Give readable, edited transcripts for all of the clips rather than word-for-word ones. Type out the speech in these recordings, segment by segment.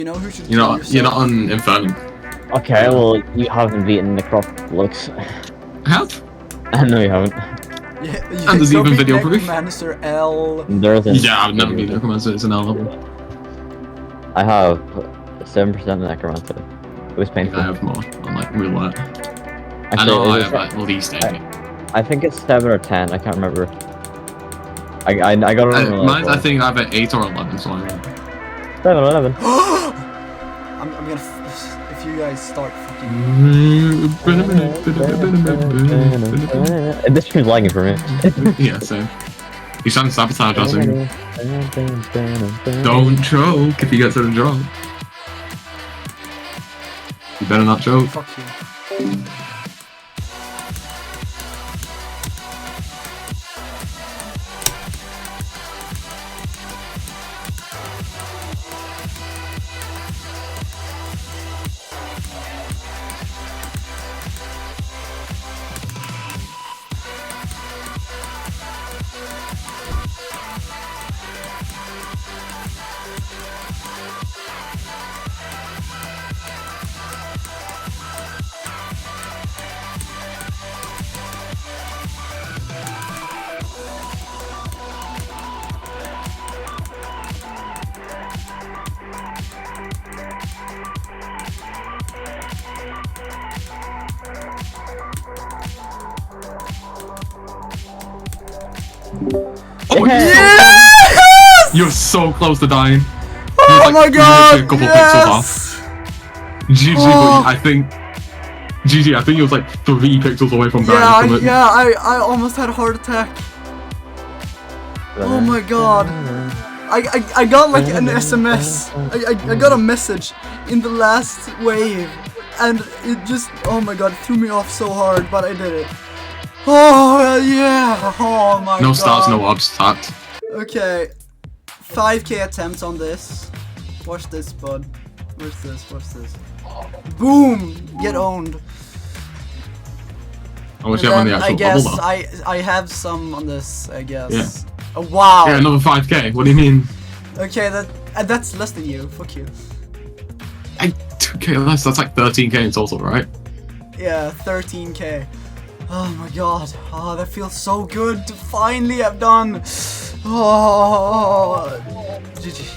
You know who should You're kill not. You're not yourself? on Inferno. Okay, well, you haven't beaten the Necropolis. Have? No, you haven't. Yeah, And there's go even beat video proof. Necromancer L. There isn't. Yeah, I've never been Necromancer. It's an L level. I have 7% Necromancer. It was painful. I have more on like roulette. I Actually, know I is have it- at least 80. I think it's 7 or 10. I can't remember. I got it on Mine's I think either 8 or 11. So I 7 or 11. I'm gonna if you guys start fucking. This stream's lagging for me. Yeah, same. He's trying to sabotage us. Don't choke if you get to the drop. You better not choke. Fuck you. Oh, Yes! you're so close to dying. Oh You're my god! a couple Yes! pixels off. GG, Oh. but I think you was like 3 pixels away from Yeah, dying from it. I almost had a heart attack. Oh my god. I got like an SMS. I got a message in the last wave. And it just, oh my god, it threw me off so hard, but I did it. Oh yeah, oh my god. No stars, no odds, tapped. Okay, 5k attempts on this. Watch this, bud. Watch this. Boom! Get owned. How much And you have on the then actual I guess bubble though? I have some on this, I guess. Yeah. Oh, wow. Yeah, another 5k. What do you mean? Okay, that's less than you. Fuck you. 2k less. That's like 13k in total, right? Yeah, 13k. Oh my god. Oh, that feels so good to finally have done. Oh, GG.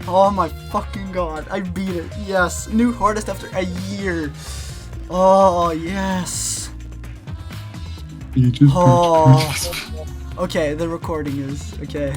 Oh my fucking god. I beat it. Yes. New hardest after a year. Oh, yes. You just Oh. Okay, the recording is okay.